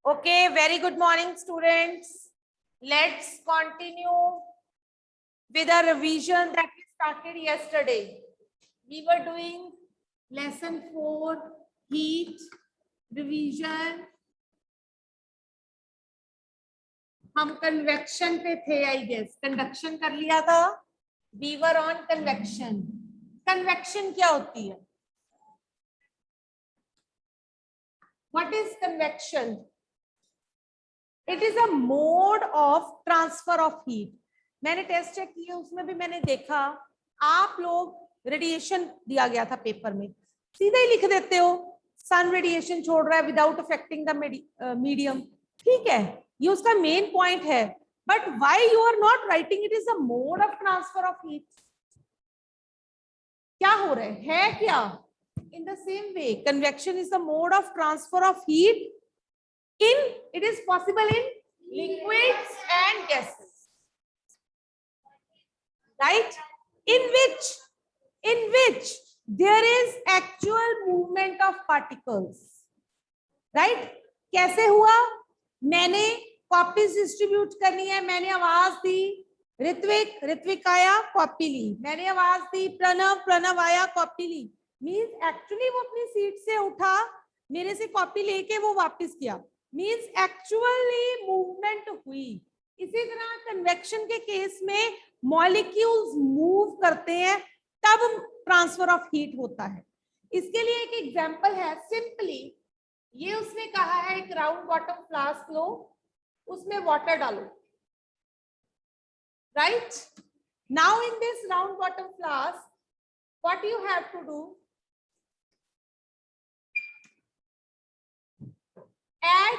Okay, very good morning, students. Let's continue with a revision that we started yesterday. We were doing lesson 4, heat, revision. हम convection पे थे, I guess. Conduction कर लिया था. We were on convection. Convection क्या होती है? What is convection? It is a mode of transfer of heat. मैंने टेस्ट चेक किया, उसमें भी मैंने देखा आप लोग रेडिएशन दिया गया था पेपर में, सीधा ही लिख देते हो सन रेडिएशन छोड़ रहा है विदाउट अफेक्टिंग द मीडियम. ठीक है, ये उसका मेन पॉइंट है. But why you are not writing it is a mode of transfer of heat? क्या हो रहा है क्या? In the same way convection is the mode of transfer of heat. It is possible in liquids and gases, right? In which there is actual movement of particles, right? कैसे हुआ? मैंने copies distribute करनी है, मैंने आवाज दी, ऋत्विक आया, copy ली. मैंने आवाज दी, प्रणव आया, कॉपी ली. मीन्स एक्चुअली वो अपनी सीट से उठा, मेरे से कॉपी लेके वो वापस किया. मीन्स एक्चुअली मूवमेंट हुई. इसी तरह कन्वेक्शन के केस में मॉलिक्यूल्स मूव करते हैं, तब ट्रांसफर ऑफ हीट होता है. इसके लिए एक एग्जांपल है. सिंपली ये उसने कहा है एक राउंड बॉटम फ्लास्क लो, उसमें वाटर डालो, right? Now in this round bottom flask what you have to do? Add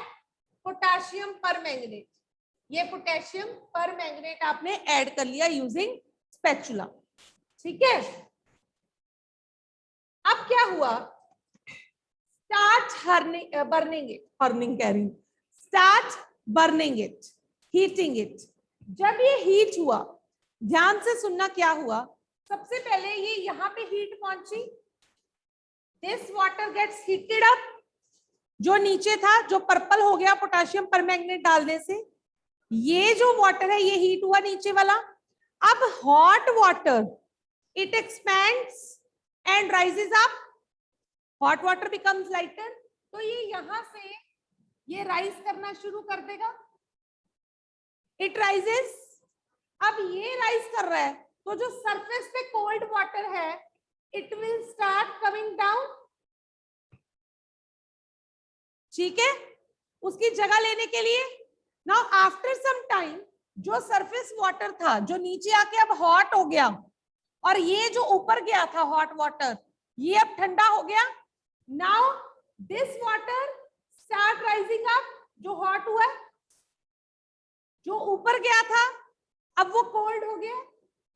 potassium permanganate. ये पोटेशियम परमैंगनेट आपने ऐड कर लिया यूजिंग स्पैचुला. ठीक है, अब क्या हुआ? Start burning it, heating it. जब ये हीट हुआ, ध्यान से सुनना क्या हुआ. सबसे पहले ये यहां पे हीट पहुंची, this water gets heated up. जो नीचे था, जो पर्पल हो गया पोटेशियम परमैंगनेट डालने से, ये जो वाटर है ये हीट हुआ नीचे वाला. अब hot water it expands and rises up. Hot water becomes lighter. तो ये यहां से ये राइज करना शुरू कर देगा. It rises. अब ये राइज कर रहा है, तो जो सरफेस पे कोल्ड वाटर है it will start coming down. ठीक है, उसकी जगह लेने के लिए. नाउ आफ्टर सम टाइम जो सरफेस वाटर था, जो नीचे आके अब हॉट हो गया, और ये जो ऊपर गया था हॉट वाटर, ये अब ठंडा हो गया. Now this water start rising up. जो हॉट हुआ, जो ऊपर गया था, अब वो कोल्ड हो गया.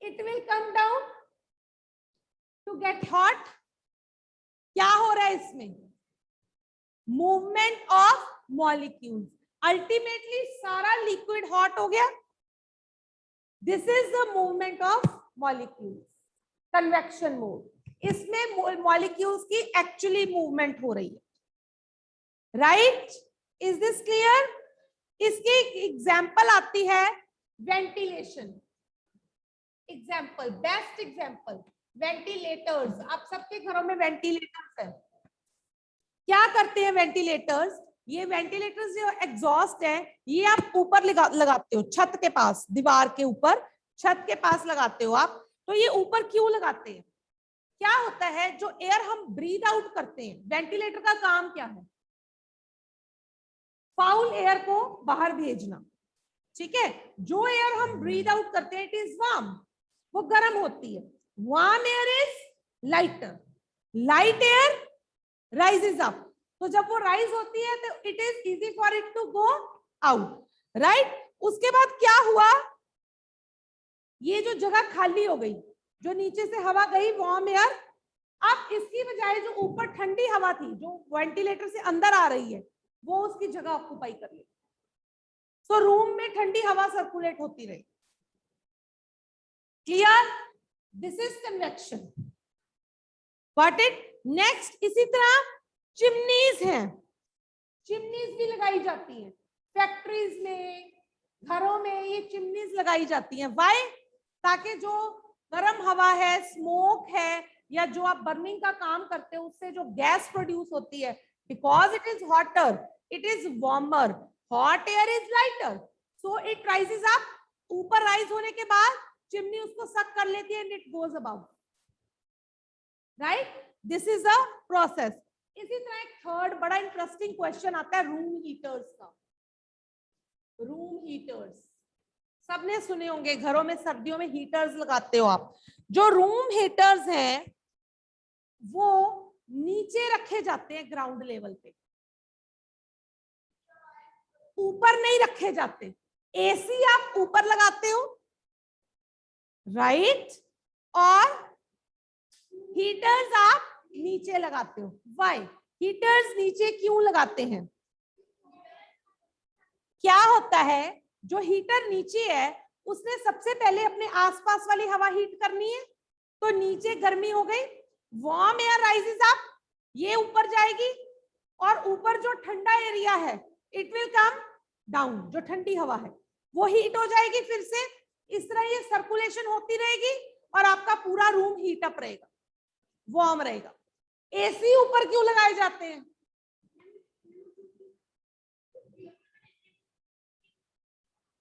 It will come down to get hot. क्या हो रहा है इसमें? Movement of molecules. अल्टीमेटली सारा लिक्विड हॉट हो गया. This is the movement of molecules, convection mode. इसमें मॉलिक्यूल्स की एक्चुअली मूवमेंट हो रही है, राइट? Is this clear? इसकी एग्जांपल आती है ventilation. Example, best example ventilators. आप सबके घरों में वेंटिलेटर्स है. क्या करते हैं वेंटिलेटर्स? ये वेंटिलेटर्स जो एग्जॉस्ट है, ये आप ऊपर लगाते हो, छत के पास, दीवार के ऊपर, छत के पास लगाते हो आप. तो ये ऊपर क्यों लगाते हैं? क्या होता है, जो एयर हम ब्रीथ आउट करते हैं, वेंटिलेटर का काम क्या है? फाउल एयर को बाहर भेजना. ठीक है, जो एयर हम ब्रीथ आउट करते हैं इट इज वार्म, वो गर्म होती है. Warm air is lighter, light air rises up. तो जब वो राइज होती है तो it is easy for it to go out, right? उसके बाद क्या हुआ? ये जो जगह खाली हो गई, जो नीचे से हवा गई वार्म एयर, अब इसकी बजाय जो ऊपर ठंडी हवा थी, जो वेंटिलेटर से अंदर आ रही है, वो उसकी जगह ऑक्यूपाई कर ली. तो रूम में ठंडी हवा सर्कुलेट होती रही. Clear? This is convection. What it next? इसी तरह चिमनीज हैं. चिमनीज भी लगाई जाती हैं फैक्ट्रीज में, घरों में, ये चिमनीज लगाई जाती हैं। व्हाई? ताकि जो गर्म हवा है, स्मोक है, या जो आप बर्निंग का काम करते हो उससे जो गैस प्रोड्यूस होती है, because it is hotter, it is warmer, hot air is lighter, so it rises up. ऊपर राइज होने के बाद चिमनी उसको सक कर लेती है and it goes about, right? This is a process. इसी तरह एक थर्ड बड़ा इंटरेस्टिंग क्वेश्चन आता है रूम हीटर्स का। रूम हीटर्स सबने सुने होंगे, घरों में सर्दियों में हीटर्स लगाते हो आप। जो रूम हीटर्स हैं वो नीचे रखे जाते हैं ग्राउंड लेवल पे, ऊपर नहीं रखे जाते। एसी आप ऊपर लगाते हो, राइट? और हीटर्स आप नीचे लगाते हो। व्हाई? हीटर्स नीचे क्यों लगाते हैं? क्या होता है, जो हीटर नीचे है उसने सबसे पहले अपने आसपास वाली हवा हीट करनी है, तो नीचे गर्मी हो गई, वार्म एयर राइजेस अप, ये ऊपर जाएगी, और ऊपर जो ठंडा एरिया है इट विल कम डाउन, जो ठंडी हवा है वो हीट हो जाएगी फिर से। इस तरह ये सर्कुलेशन होती रहेगी और आपका पूरा रूम हीट अप रहेगा, वार्म रहेगा। एसी ऊपर क्यों लगाए जाते हैं?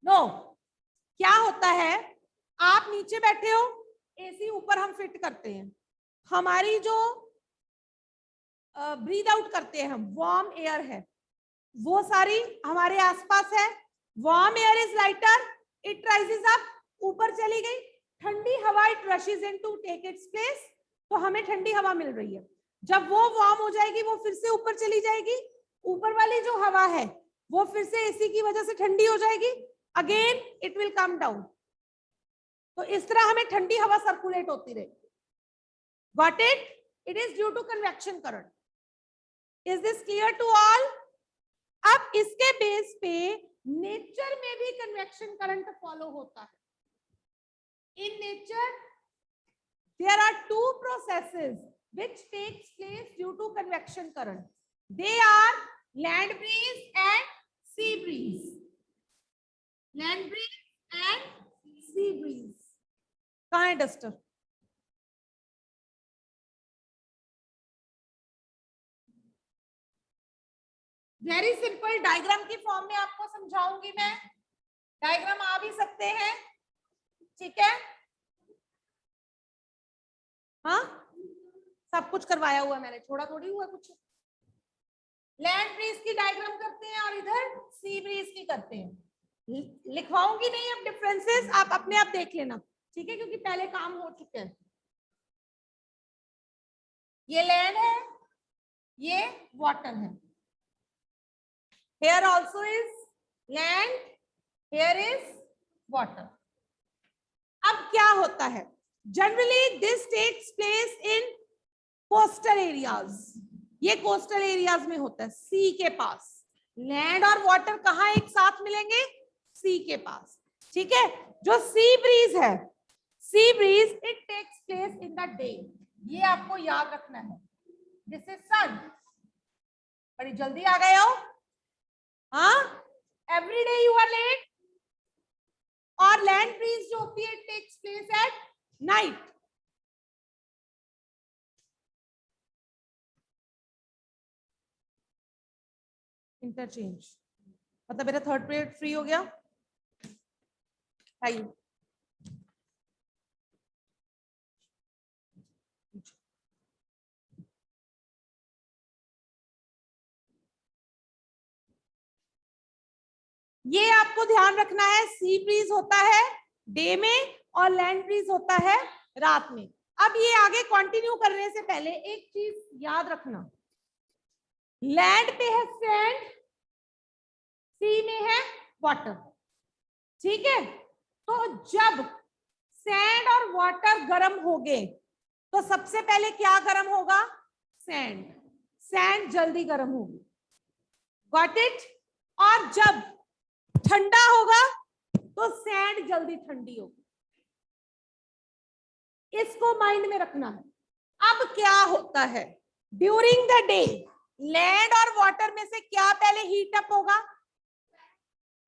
नो, क्या होता है, आप नीचे बैठे हो, एसी ऊपर हम फिट करते हैं, हमारी जो ब्रीद आउट करते हैं हम, वार्म एयर है, वो सारी हमारे आसपास है। Warm air is lighter, it rises up, ऊपर चली गई, ठंडी हवा it rushes into take its place, तो हमें ठंडी हवा मिल रही है। जब वो वार्म हो जाएगी वो फिर से ऊपर चली जाएगी, ऊपर वाली जो हवा है वो फिर से एसी की वजह से ठंडी हो जाएगी, again it will come down. तो इस तरह हमें ठंडी हवा सर्कुलेट होती रहेगी। Got it? It is due to convection current. Is this clear to all? अब इसके बेस पे नेचर में भी कन्वेक्शन करंट फॉलो होता है। In nature there are two processes which takes place due to convection current. They are land breeze and sea breeze. Land breeze and sea breeze. कहाँ है duster? Very simple diagram की form में आपको समझाऊंगी मैं। Diagram आ भी सकते हैं, ठीक है? हाँ, सब कुछ करवाया हुआ मैंने, छोड़ा थोड़ी हुआ कुछ। लैंड ब्रीज की डायग्राम करते हैं और इधर सी ब्रीज की करते हैं। लिखवाऊंगी नहीं अब डिफरेंसेस, आप अपने आप देख लेना, ठीक है? क्योंकि पहले काम हो चुके हैं। ये लैंड है, ये वाटर है। Here also is land, here is water. अब क्या होता है, generally this takes place in coastal areas. ये कोस्टल एरियाज में होता है, सी के पास। लैंड और वाटर कहाँ एक साथ मिलेंगे? सी के पास, ठीक है? जो सी ब्रीज है, sea breeze it takes place in the day, ये आपको याद रखना है। This is sun. बड़ी जल्दी आ गए हो, हाँ? Every day you are late. और लैंड ब्रीज जो होती है it takes place at night. Interchange मतलब मेरा थर्ड पीरियड फ्री हो गया। आइए, ये आपको ध्यान रखना है, सी ब्रीज होता है डे में और लैंड ब्रीज होता है रात में। अब ये आगे कंटिन्यू करने से पहले एक चीज याद रखना, लैंड पे है सैंड, सी में है वाटर, ठीक है? तो जब सैंड और वाटर गर्म हो गए तो सबसे पहले क्या गर्म होगा? सैंड। सैंड जल्दी गर्म होगी, गॉट इट? और जब ठंडा होगा तो सैंड जल्दी ठंडी होगी। इसको माइंड में रखना है। अब क्या होता है, ड्यूरिंग द डे लैंड और वाटर में से क्या पहले हीट अप होगा?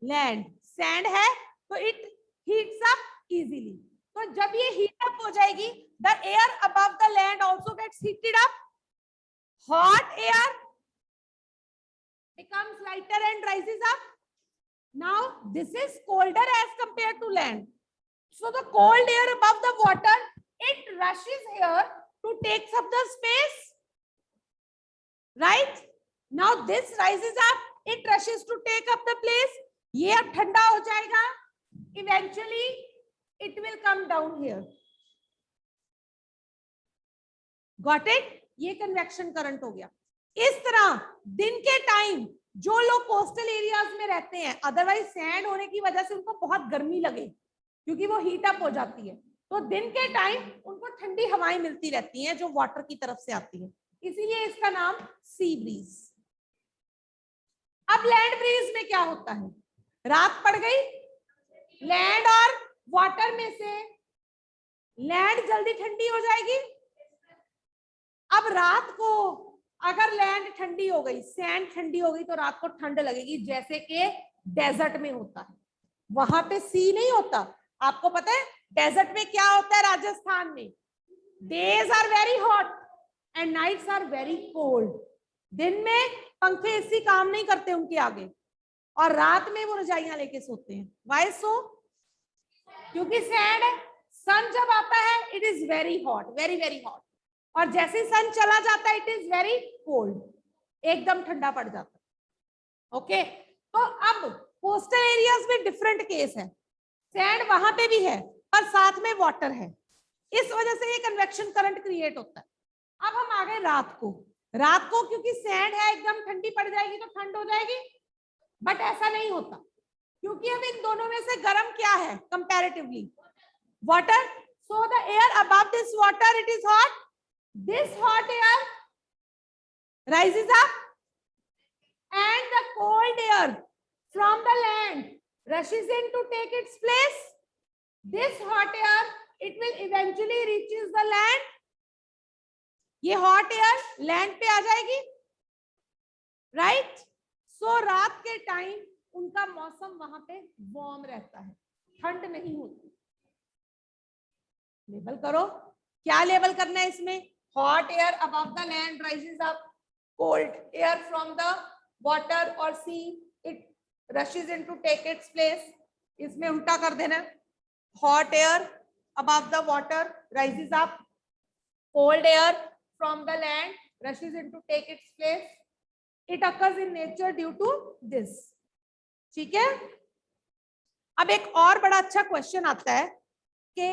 लैंड। सैंड है तो इट हीट्स अप इजीली। तो जब ये हीट अप हो जाएगी, the air above the land also gets heated up, hot air becomes lighter and rises up. Now this is colder as compared to land. So the cold air above the water, it rushes here to take up the space, right? Now this rises up, it rushes to take up the place. ये अब ठंडा हो जाएगा, eventually it will come down here. Got it? ये convection current हो गया। इस तरह दिन के टाइम जो लोग कोस्टल एरियाज में रहते हैं, अदरवाइज सैंड होने की वजह से उनको बहुत गर्मी लगे क्योंकि वो हीट अप हो जाती है, तो दिन के टाइम उनको ठंडी हवाएं मिलती रहती हैं जो वाटर की तरफ से आती है, इसीलिए इसका नाम सी ब्रीज। अब लैंड ब्रीज में क्या होता है? रात पड़ गई, लैंड और वाटर में से लैंड जल्दी ठंडी हो जाएगी। अब रात को अगर लैंड ठंडी हो गई, सैंड ठंडी हो गई, तो रात को ठंड लगेगी, जैसे कि डेजर्ट में होता है। वहां पे सी नहीं होता। आपको पता है डेजर्ट में क्या होता है? राजस्थान में days are very hot and nights are very cold. दिन में पंखे एसी काम नहीं करते उनके आगे, और रात में वो रजाइयां लेके सोते हैं। वाई सो? क्योंकि सैंड है। सन जब आता है it is very hot, very very hot, और जैसे सन चला जाता है इट इज वेरी कोल्ड, एकदम ठंडा पड़ जाता है। ओके, तो अब कोस्टल एरियाज में डिफरेंट केस है, सैंड वहां पे भी है और साथ में वाटर है, इस वजह से ये कन्वेक्शन करंट क्रिएट होता है। अब हम आ गए रात को। रात को क्योंकि सैंड है एकदम ठंडी पड़ जाएगी तो ठंड हो जाएगी, बट ऐसा नहीं होता, क्योंकि अब इन दोनों में से गर्म क्या है comparatively? Water. So the air above this water it is hot, this hot air rises up and the cold air from the land rushes in to take its place. This hot air it will eventually reaches the land. ये hot air land पे आ जाएगी, right? So रात के time उनका मौसम वहां पे warm रहता है, ठंड नहीं होती। लेबल करो, क्या लेबल करना है इसमें? hot air above the land rises up, cold air from the water or sea it rushes in to take its place. इसमें उल्टा कर देना, hot air above the water rises up, cold air from the land rushes in to take its place. It occurs in nature due to this. ठीक है? अब एक और बड़ा अच्छा क्वेश्चन आता है कि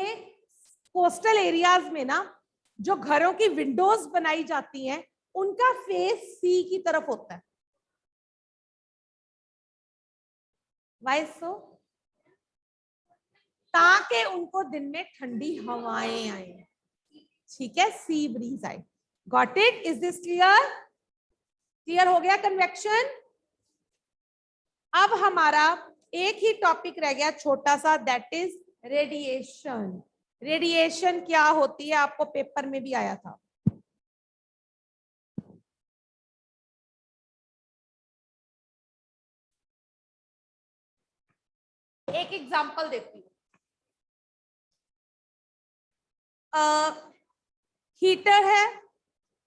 कोस्टल एरियाज में ना जो घरों की विंडोज बनाई जाती हैं उनका फेस सी की तरफ होता है। वाई सो? ताकि उनको दिन में ठंडी हवाएं आए, ठीक है, सी ब्रीज आए। Got it? Is this clear? Clear हो गया कन्वेक्शन? अब हमारा एक ही टॉपिक रह गया छोटा सा, दैट इज रेडिएशन। रेडिएशन क्या होती है? आपको पेपर में भी आया था। एक एग्जांपल देती हूँ। हीटर है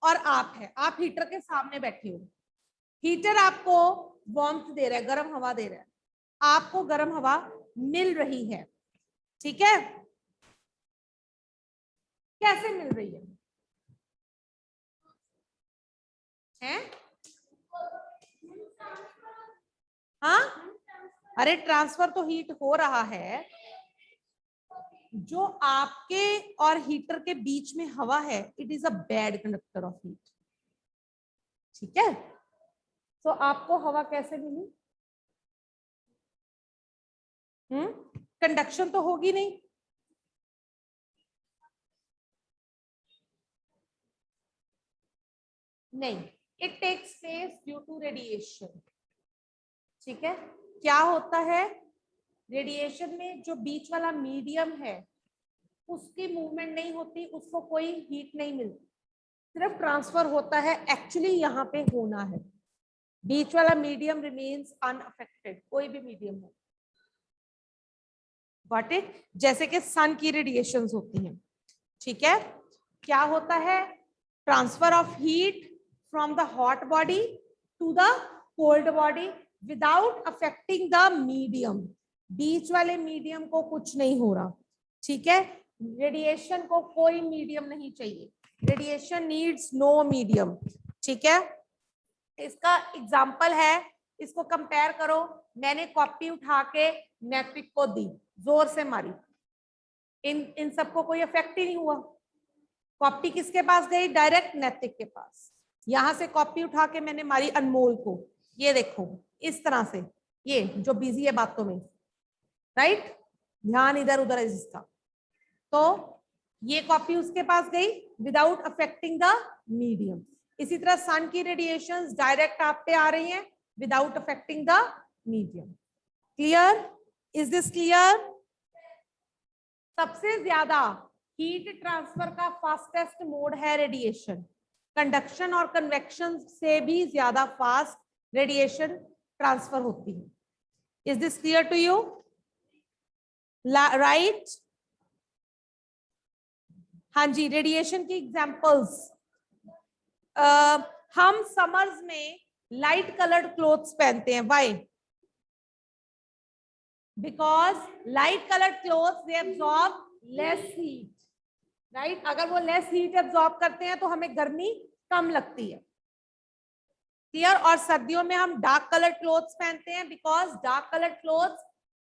और आप है, आप हीटर के सामने बैठे हो। हीटर आपको वार्मथ दे रहा है, गर्म हवा दे रहा है, आपको गर्म हवा मिल रही है, ठीक है? कैसे मिल रही है? हाँ, अरे ट्रांसफर तो हीट हो रहा है, जो आपके और हीटर के बीच में हवा है it is a bad conductor of heat, ठीक है? तो आपको हवा कैसे मिली? कंडक्शन तो होगी नहीं, नहीं, it takes place due to radiation, ठीक है? क्या होता है रेडिएशन में? जो बीच वाला मीडियम है उसकी मूवमेंट नहीं होती, उसको कोई हीट नहीं मिलती, सिर्फ ट्रांसफर होता है, एक्चुअली यहाँ पे होना है। बीच वाला मीडियम रिमेन्स अनअफेक्टेड, कोई भी मीडियम हो। Got it? जैसे कि सन की रेडिएशंस होती हैं, ठीक है। क्या होता है? Transfer of heat from the hot body to the cold body without affecting the medium. बीच वाले मीडियम को कुछ नहीं हो रहा, ठीक है। रेडिएशन को कोई मीडियम नहीं चाहिए, रेडिएशन नीड्स नो मीडियम, ठीक है। इसका एग्जाम्पल है, इसको कंपेयर करो। मैंने कॉपी उठा के नैतिक को दी, जोर से मारी, इन सबको कोई इफेक्ट ही नहीं हुआ। कॉपी किसके पास गई? डायरेक्ट नैतिक के पास। यहां से कॉपी उठा के मैंने मारी अनमोल को, ये देखो इस तरह से, ये जो बिजी है बातों में, राइट, ध्यान इधर उधर है जिसका, तो ये कॉपी उसके पास गई विदाउट अफेक्टिंग द मीडियम। इसी तरह सन की रेडिएशंस डायरेक्ट आप पे आ रही हैं without affecting the medium. Clear? Is this clear? सबसे ज्यादा हीट ट्रांसफर का फास्टेस्ट मोड है रेडिएशन। कंडक्शन और कन्वेक्शन से भी ज्यादा फास्ट रेडिएशन ट्रांसफर होती है। Is this clear to you? Right? हाँ जी, रेडिएशन की एग्जांपल्स, हम समर्स में लाइट कलर्ड क्लोथ्स पहनते हैं, why? Because light coloured clothes they absorb less heat, right. अगर वो लेस हीट एब्जॉर्ब करते हैं तो हमें गर्मी कम लगती है, क्लियर। और सर्दियों में हम डार्क कलर्ड क्लोथ्स पहनते हैं because dark coloured clothes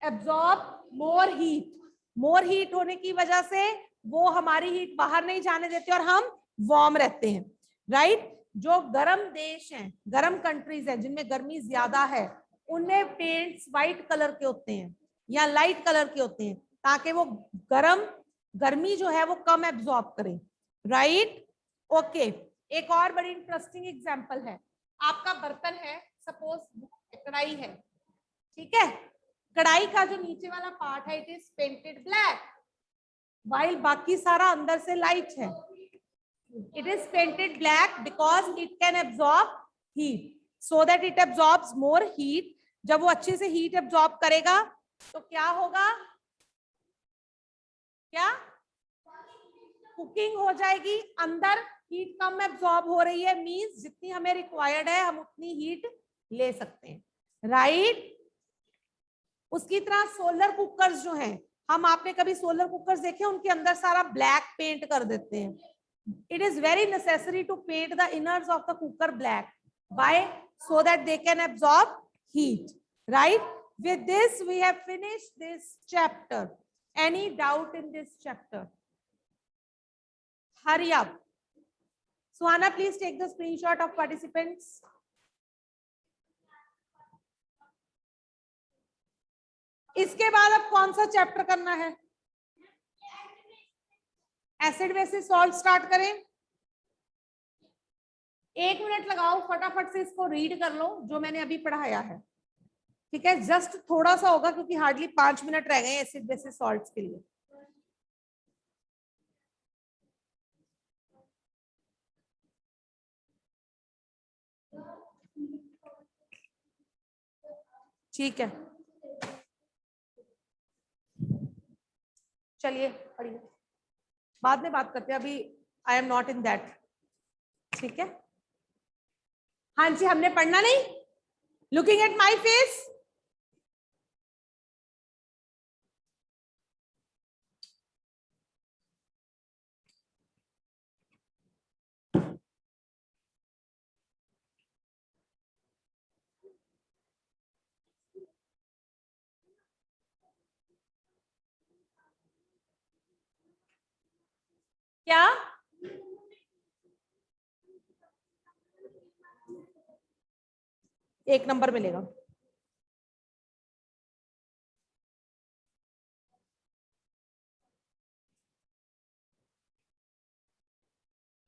absorb more heat. More heat होने की वजह से वो हमारी हीट बाहर नहीं जाने देते और हम वार्म रहते हैं, राइट। जो गर्म देश हैं, गर्म कंट्रीज हैं जिनमें गर्मी ज्यादा है, उनमें पेंट्स व्हाइट कलर के होते हैं या लाइट कलर के होते हैं ताकि वो गर्मी जो है वो कम एब्जॉर्ब करें, राइट। ओके, एक और बड़ी इंटरेस्टिंग एग्जांपल है। आपका बर्तन है, सपोज कढ़ाई है, ठीक है। कढ़ाई का जो नीचे वाला पार्ट है it is painted black, while बाकी सारा अंदर से लाइट है। It is painted black because it can absorb heat, so that it absorbs more heat. जब वो अच्छे से हीट एब्जॉर्ब करेगा तो क्या होगा? क्या? कुकिंग हो जाएगी, अंदर हीट कम एब्जॉर्ब हो रही है, मींस जितनी हमें रिक्वायर्ड है हम उतनी हीट ले सकते हैं, राइट। उसकी तरह सोलर कुकर्स जो हैं, हम आपने कभी सोलर कुकर्स देखे? उनके अंदर सारा ब्लैक पेंट कर देते हैं। It is very necessary to paint the inners of the cooker black, by so that they can absorb heat, right? With this we have finished this chapter. Any doubt in this chapter? Hurry up. Suhana, please take the screenshot of participants. इसके बाद अब कौन सा chapter करना है? Acid basis salt start करें। 1 minute लगाओ, फटाफट से इसको रीड कर लो जो मैंने अभी पढ़ाया है, ठीक है। जस्ट थोड़ा सा होगा क्योंकि हार्डली 5 मिनट रह गए एसिड बेसिस सॉल्ट्स के लिए। ठीक है, चलिए पढ़िए, बाद में बात करते हैं, अभी I am not in that, ठीक है। हाँ जी, हमने पढ़ना नहीं? लुकिंग एट माई फेस, क्या? एक नंबर मिलेगा।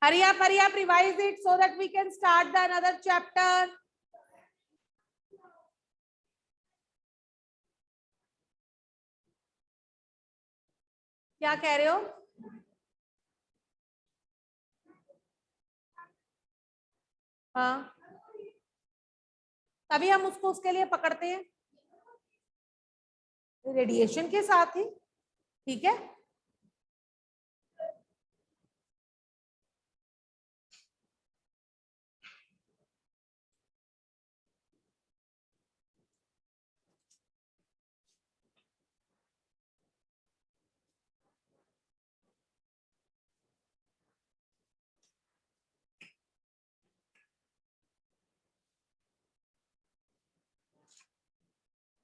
hurry up, revise it so that we can start the another chapter. क्या कह रहे हो? हाँ, तभी हम उसको उसके लिए पकड़ते हैं, रेडिएशन के साथ ही। ठीक है,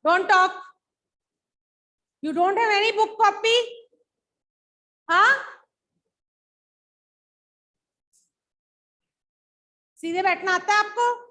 don't talk, you don't have any book copy? हाँ, सीधे बैठना आता है आपको?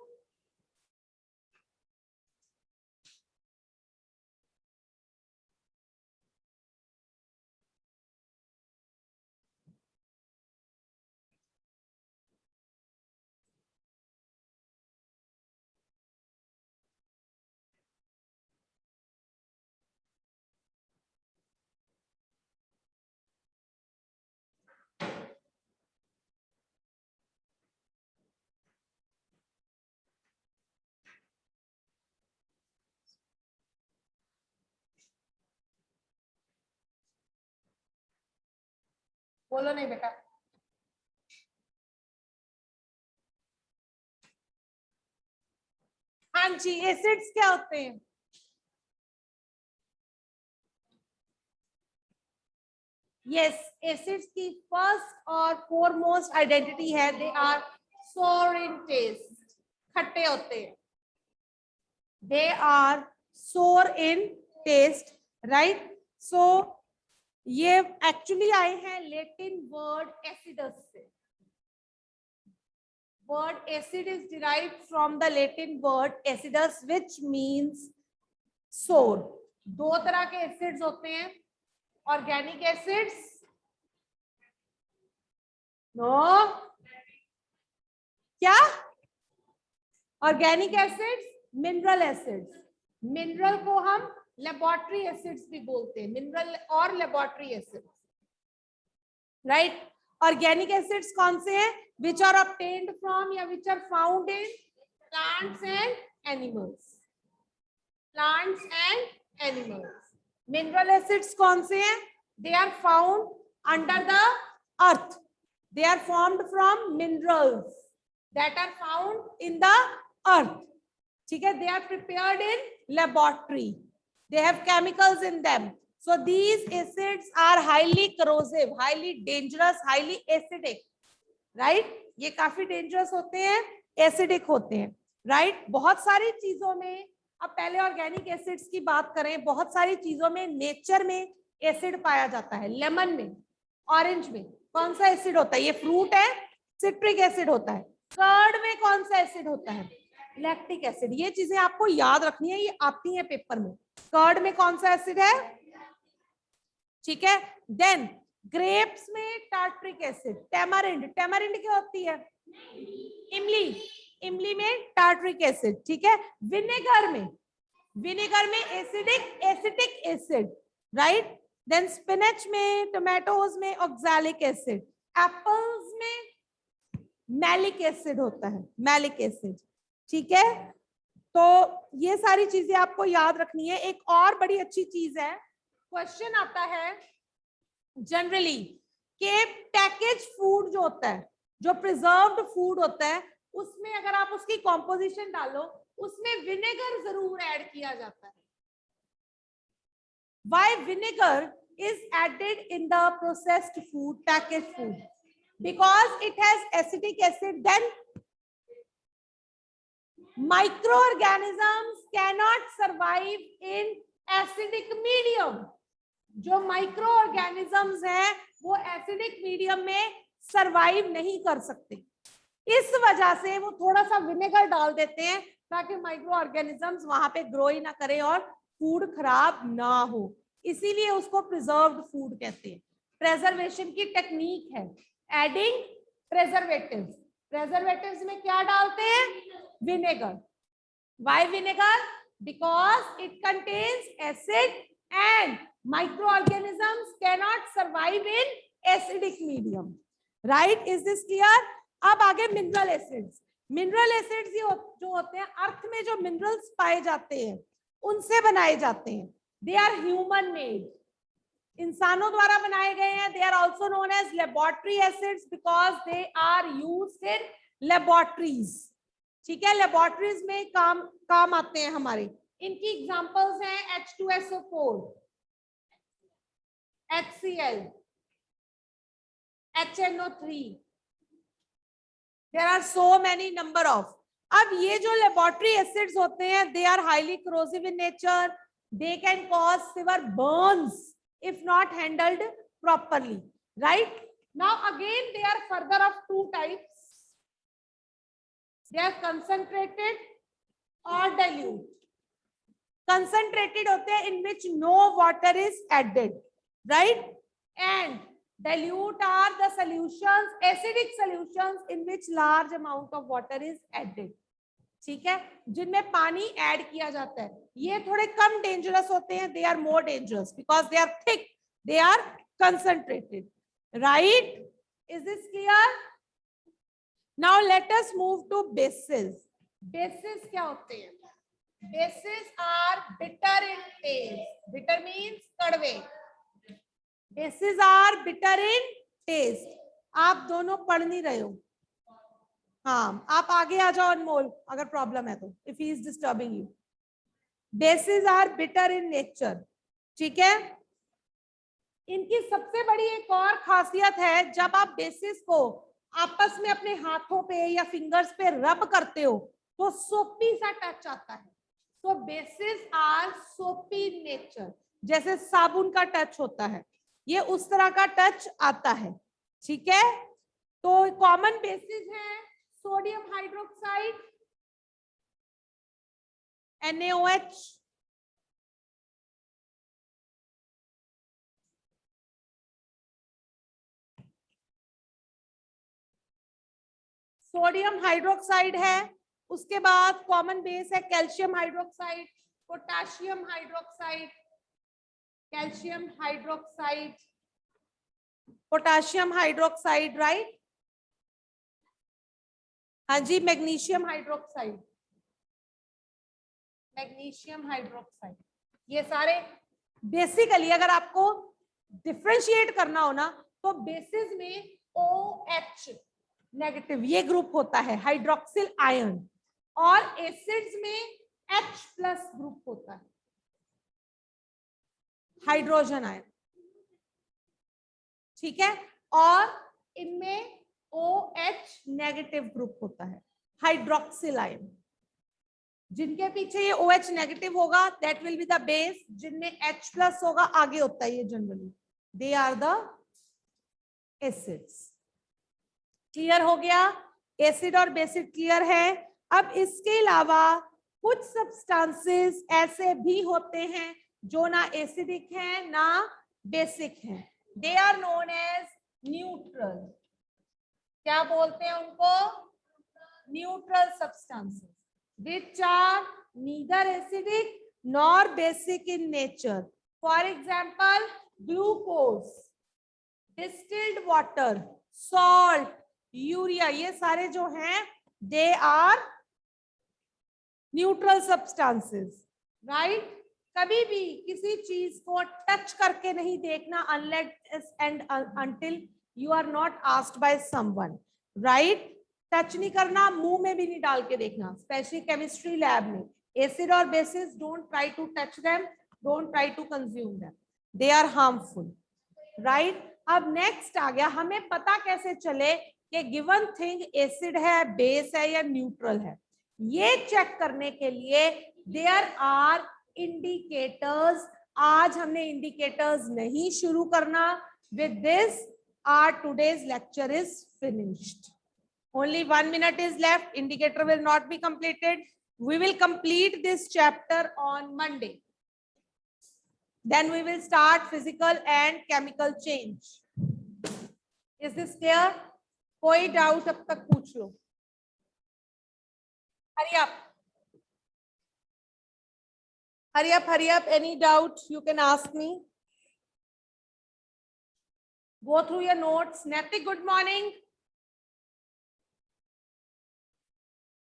बोलो नहीं बेटा। हाँ जी, एसिड्स क्या होते हैं? यस, एसिड्स की फर्स्ट और फोरमोस्ट आइडेंटिटी है, दे आर सोर इन टेस्ट, खट्टे होते हैं। दे आर सोर इन टेस्ट, राइट? सो ये एक्चुअली आए हैं लेटिन वर्ड एसिडस से। Word acid is derived from the Latin word acidus which means sour. दो तरह के एसिड्स होते हैं, ऑर्गेनिक एसिड्स, नो, क्या? Organic acids, mineral acids. Mineral को हम लेबोरेटरी एसिड्स भी बोलते हैं, मिनरल और laboratory acids, right? Organic acids कौन से हैं? विच आर ऑब्टेन्ड फ्रॉम या which are found in plants and animals, plants and animals. Mineral acids कौन से हैं? They are found under the earth, they are formed from minerals that are found in the earth. ठीक है, they are prepared in laboratory, they have chemicals in them, so these acids are highly corrosive, highly dangerous, highly acidic, right? ये काफी dangerous होते हैं, acidic होते हैं, right? बहुत सारी चीजों में, अब पहले ऑर्गेनिक एसिड्स की बात करें, बहुत सारी चीजों में नेचर में एसिड पाया जाता है। लेमन में, ऑरेंज में कौन सा एसिड होता है? ये फ्रूट है, सिट्रिक एसिड होता है। कर्ड में कौन सा एसिड होता है? Lactic acid. ये चीजें आपको याद रखनी है, ये आती है पेपर में। कर्ड में कौन सा एसिड है? ठीक है, देन ग्रेप्स में टार्ट्रिक एसिड। टेमारिंड, टेमारिंड क्या होती है? इमली, इमली में टार्ट्रिक एसिड। ठीक है, विनेगर में, विनेगर में acidic, acetic acid, right? Then spinach में, टोमेटोज में ऑक्सैलिक एसिड, एप्पल्स में मैलिक एसिड होता है, मैलिक एसिड। ठीक है, तो ये सारी चीजें आपको याद रखनी है। एक और बड़ी अच्छी चीज है, क्वेश्चन आता है जनरली कि पैकेज फूड जो होता है, जो प्रिजर्व्ड फूड होता है, उसमें अगर आप उसकी कॉम्पोजिशन डालो, उसमें विनेगर जरूर ऐड किया जाता है। Why vinegar is added in the processed food, packaged food? Because it has acetic acid. Then microorganisms cannot survive in acidic medium. जो microorganisms हैं वो acidic medium में survive नहीं कर सकते, इस वजह से वो थोड़ा सा विनेगर डाल देते हैं ताकि माइक्रोऑर्गेनिजम्स वहां पे ग्रो ही ना करें और फूड खराब ना हो, इसीलिए उसको प्रिजर्व्ड फूड कहते हैं। प्रेजर्वेशन की टेक्निक है एडिंग प्रेजर्वेटिव्स। प्रेजर्वेटिव्स में क्या डालते हैं? Vinegar. Why vinegar? Because it contains acid and microorganisms can not survive in acidic medium, right? Is this clear? अब आगे मिनरल एसिड्स। मिनरल एसिड्स जो होते हैं अर्थ में जो मिनरल्स पाए जाते हैं उनसे बनाए जाते हैं. दे आर ह्यूमन मेड, इंसानों द्वारा बनाए गए हैं. They are also known as laboratory acids because they are used in laboratories. ठीक है, लेबोरेटरीज में काम आते हैं हमारे. इनकी एग्जांपल्स हैं H2SO4, HCl, HNO3. There are so many number of. अब ये जो लेबोरेटरी एसिड्स होते हैं they are highly corrosive in nature. They can cause severe burns if not handled properly. Right? Now again they are further of two types. They are concentrated or dilute. Concentrated होते हैं in which no water is added. Right? And dilute are the solutions, acidic solutions in which large amount of water is added. ठीक है, जिनमें पानी add किया जाता है. ये थोड़े कम डेंजरस होते हैं. They are more dangerous because they are thick, they are concentrated. Right? Is this clear? Now let us move to bases. Bases क्या होते हैं? Bases are bitter in taste. Bitter means कड़वे. Bases are bitter in taste. आप दोनों पढ़ नहीं रहे हो. हाँ, आप आगे आ जाओ अनमोल अगर प्रॉब्लम है तो. If he is disturbing you. Bases are bitter in nature. ठीक है, इनकी सबसे बड़ी एक और खासियत है, जब आप बेसिस को आपस में अपने हाथों पे या फिंगर्स पे रब करते हो तो सोपी सा टच आता है. तो बेसिस आर सोपी इन नेचर. जैसे साबुन का टच होता है, ये उस तरह का टच आता है. ठीक है, तो कॉमन बेसिस है sodium hydroxide NaOH, sodium hydroxide है. उसके बाद कॉमन बेस है calcium hydroxide, potassium hydroxide, calcium hydroxide, potassium hydroxide. Right? हाँ जी, मैग्नीशियम हाइड्रोक्साइड, मैग्नीशियम हाइड्रोक्साइड. ये सारे बेसिकली अगर आपको डिफरेंशिएट करना हो ना तो बेसिस में OH नेगेटिव ये ग्रुप होता है, हाइड्रोक्सिल आयन. और एसिड्स में H+ ग्रुप होता है, हाइड्रोजन आयन. ठीक है, और इनमें OH नेगेटिव ग्रुप होता है, हाइड्रोक्सिल आयन. जिनके पीछे ये OH नेगेटिव होगा that will be the base. जिनमें H+ होगा आगे होता है ये generally. They are the acids. Clear हो गया? एसिड और बेसिड क्लियर है. अब इसके अलावा कुछ सब्सटेंसेस ऐसे भी होते हैं जो ना एसिडिक हैं ना बेसिक हैं. They are known as neutral. क्या बोलते हैं उनको? Neutral substances which are neither acidic nor basic in nature. For example, glucose, distilled water, salt, urea, ये सारे जो हैं they are neutral substances. Right? कभी भी किसी चीज को टच करके नहीं देखना unless and until you are not asked by someone. Right? Touch नहीं करना, मुंह में भी नहीं डाल के देखना, स्पेशली केमिस्ट्री लैब में. एसिड और bases don't try to touch them, don't try to consume them, they are harmful. Right? अब नेक्स्ट आ गया, हमें पता कैसे चले कि गिवन थिंग एसिड है, बेस है या न्यूट्रल है. ये चेक करने के लिए देयर आर इंडिकेटर्स. आज हमने इंडिकेटर्स नहीं शुरू करना. With this our today's lecture is finished. Only 1 minute is left. Indicator will not be completed. We will complete this chapter on Monday. Then we will start physical and chemical change. Is this clear? कोई doubt अब तक पूछ लो. Hurry up. Hurry up, hurry up. Any doubt you can ask me. Go through your notes. Naitik, good morning.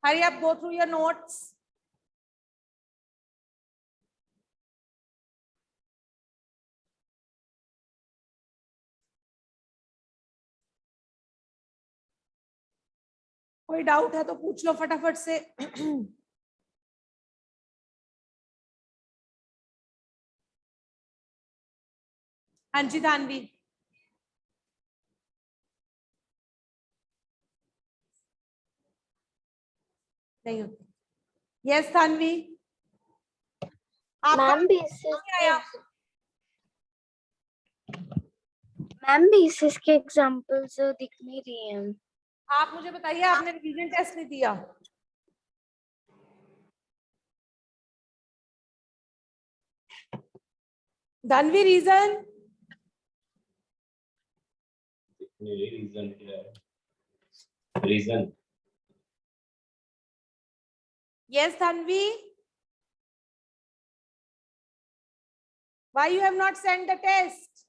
Hurry up, go through your notes. कोई doubt है तो पूछ लो फटाफट से. हाँ जी धानवी. नहीं होती. यस धानवी. मैम बेसिस के एग्जांपल्स दिख नहीं रही हैं. आप मुझे बताइए, आपने रिवीजन टेस्ट नहीं दिया? धानवी रीजन. रीजन क्या है? Reason. Yes, Tanvi. Why you have not sent the test?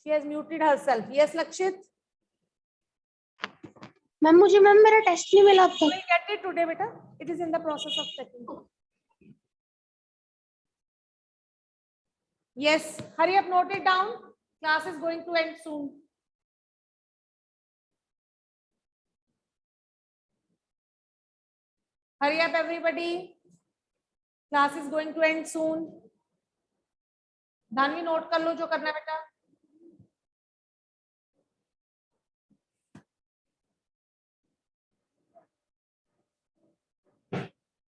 She has muted herself. Yes, Lakshit. Ma'am मुझे मेरा टेस्ट नहीं मिला अब We will get it today, beta. It is in the process of checking. Yes, hurry up, note it down. Class is going to end soon. Hurry up, everybody. Class is going to end soon. Dhanvi, note कर लो जो करना है बेटा.